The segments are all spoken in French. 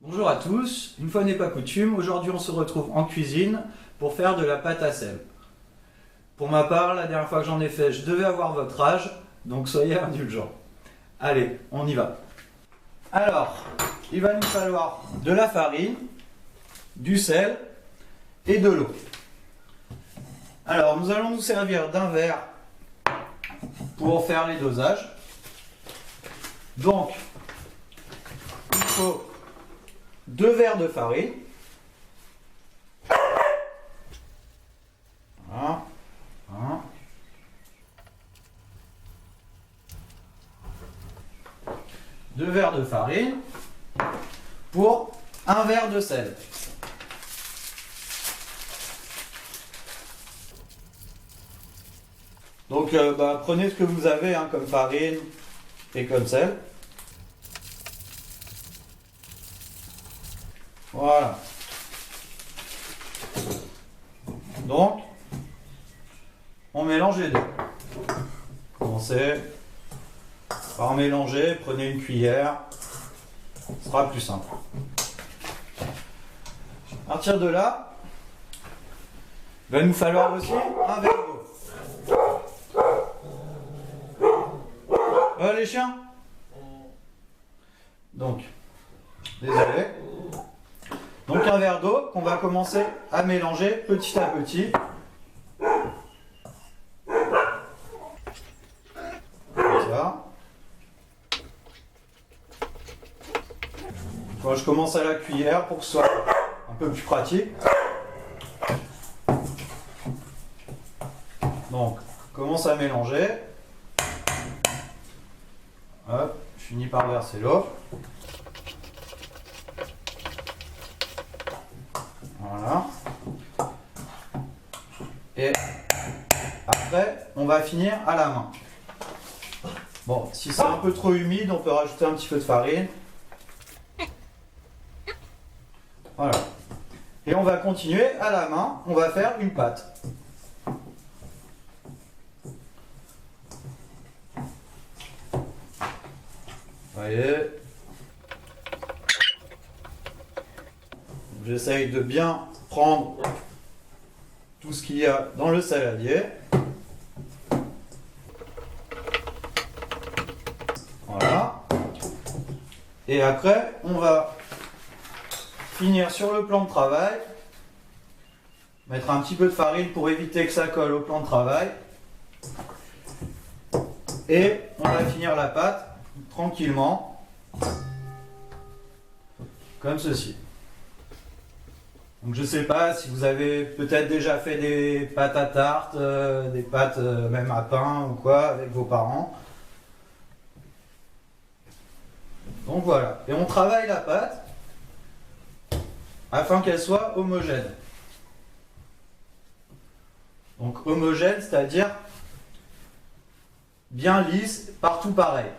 Bonjour à tous, une fois n'est pas coutume, aujourd'hui on se retrouve en cuisine pour faire de la pâte à sel. Pour ma part, la dernière fois que j'en ai fait, je devais avoir votre âge, donc soyez indulgents. Allez, on y va. Alors, il va nous falloir de la farine, du sel et de l'eau. Alors, nous allons nous servir d'un verre pour faire les dosages. Donc, il faut 2 verres de farine. Voilà. Voilà. 2 verres de farine pour 1 verre de sel. Donc prenez ce que vous avez comme farine et comme sel. Voilà. Donc, on mélange les deux. Commencez par mélanger, prenez une cuillère, ce sera plus simple. À partir de là, il va nous falloir aussi un verre d'eau. Les chiens. Donc, désolé. Donc un verre d'eau qu'on va commencer à mélanger petit à petit. Comme ça. Moi je commence à la cuillère pour que ce soit un peu plus pratique. Donc, je commence à mélanger. Hop, je finis par verser l'eau. Voilà. Et après, on va finir à la main. Bon, si c'est un peu trop humide, on peut rajouter un petit peu de farine. Voilà. Et on va continuer à la main, on va faire une pâte. Vous voyez. J'essaye de bien prendre tout ce qu'il y a dans le saladier. Voilà. Et après, on va finir sur le plan de travail. Mettre un petit peu de farine pour éviter que ça colle au plan de travail. Et on va finir la pâte tranquillement. Comme ceci. Donc je sais pas si vous avez peut-être déjà fait des pâtes à tarte, des pâtes même à pain ou quoi avec vos parents. Donc voilà. Et on travaille la pâte afin qu'elle soit homogène. Donc homogène, c'est-à-dire bien lisse, partout pareil.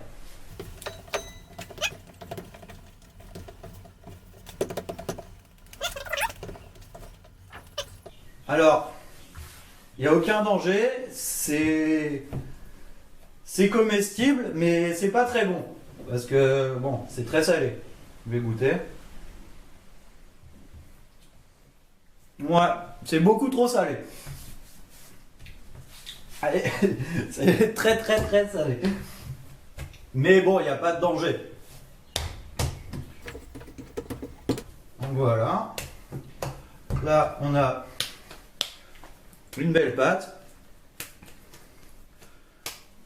Alors, il n'y a aucun danger, c'est comestible, mais c'est pas très bon. Parce que, bon, c'est très salé. Je vais goûter. Moi, c'est beaucoup trop salé. Allez, c'est très très très salé. Mais bon, il n'y a pas de danger. Donc voilà. Là, on a une belle pâte.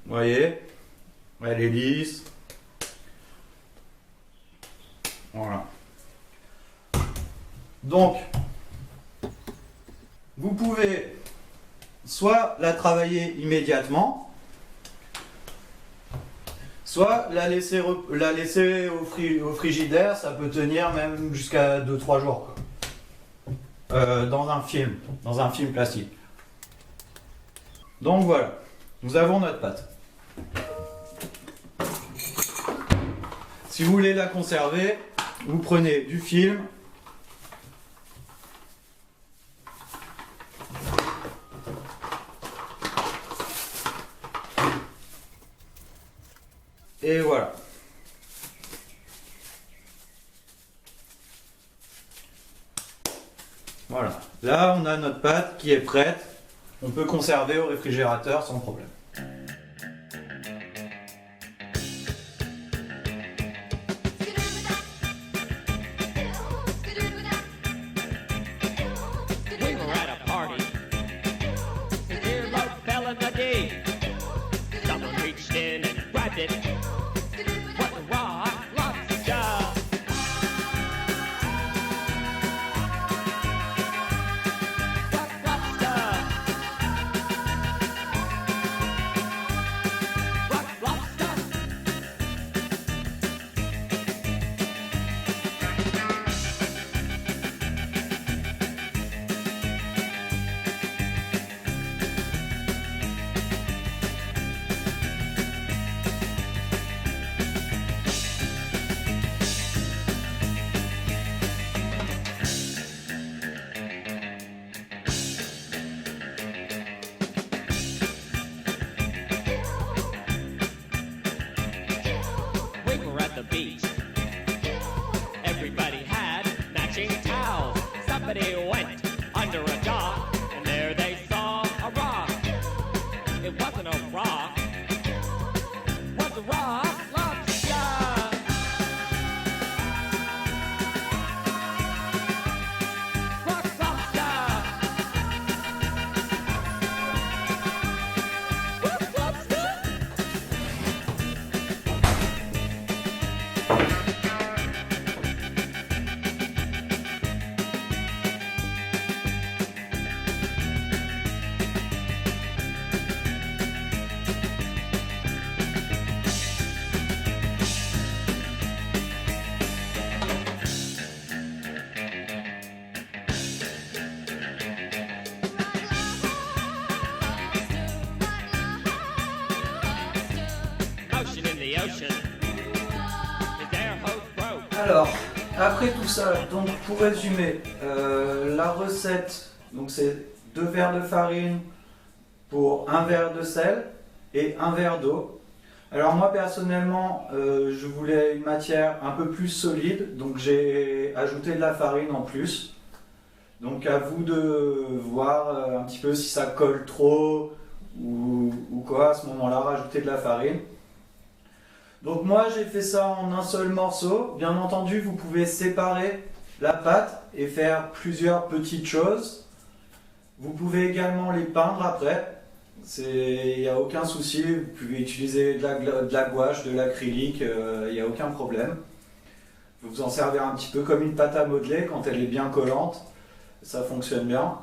Vous voyez, elle est lisse. Voilà. Donc, vous pouvez soit la travailler immédiatement, soit la laisser au frigidaire, ça peut tenir même jusqu'à 2-3 jours. Dans un film plastique. Donc voilà, nous avons notre pâte. Si vous voulez la conserver, vous prenez du film. Et voilà. Voilà. Là, on a notre pâte qui est prête. On peut conserver au réfrigérateur sans problème. Everybody had matching towels. Somebody went under a dock, and there they saw a rock. It wasn't a rock, it was a rock lobster. Rock lobster. Rock lobster. Motion in the ocean. Is there hope broke? Alors, après tout ça, donc pour résumer, la recette, donc c'est 2 verres de farine pour 1 verre de sel et 1 verre d'eau. Alors moi personnellement, je voulais une matière un peu plus solide, donc j'ai ajouté de la farine en plus. Donc à vous de voir un petit peu si ça colle trop ou quoi, à ce moment-là, rajouter de la farine. Donc moi j'ai fait ça en un seul morceau. Bien entendu, vous pouvez séparer la pâte et faire plusieurs petites choses. Vous pouvez également les peindre après. Il n'y a aucun souci, vous pouvez utiliser de la gouache, de l'acrylique, il n'y a aucun problème. Vous vous en servez un petit peu comme une pâte à modeler quand elle est bien collante. Ça fonctionne bien.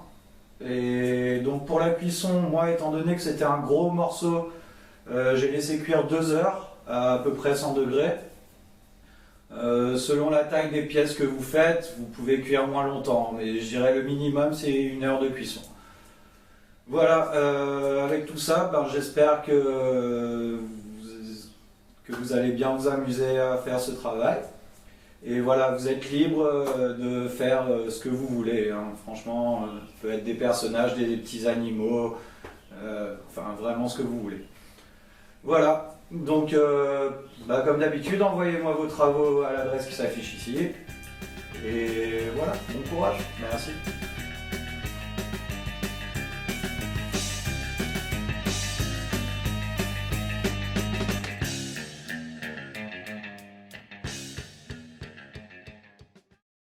Et donc pour la cuisson, moi étant donné que c'était un gros morceau, j'ai laissé cuire 2 heures à peu près 100 degrés. Selon la taille des pièces que vous faites, vous pouvez cuire moins longtemps, mais je dirais le minimum c'est 1 heure de cuisson. Voilà, avec tout ça, j'espère que vous allez bien vous amuser à faire ce travail. Et voilà, vous êtes libre de faire ce que vous voulez, hein. Franchement, ça peut être des personnages, des petits animaux, enfin vraiment ce que vous voulez. Voilà, donc comme d'habitude, envoyez-moi vos travaux à l'adresse qui s'affiche ici. Et voilà, bon courage, merci.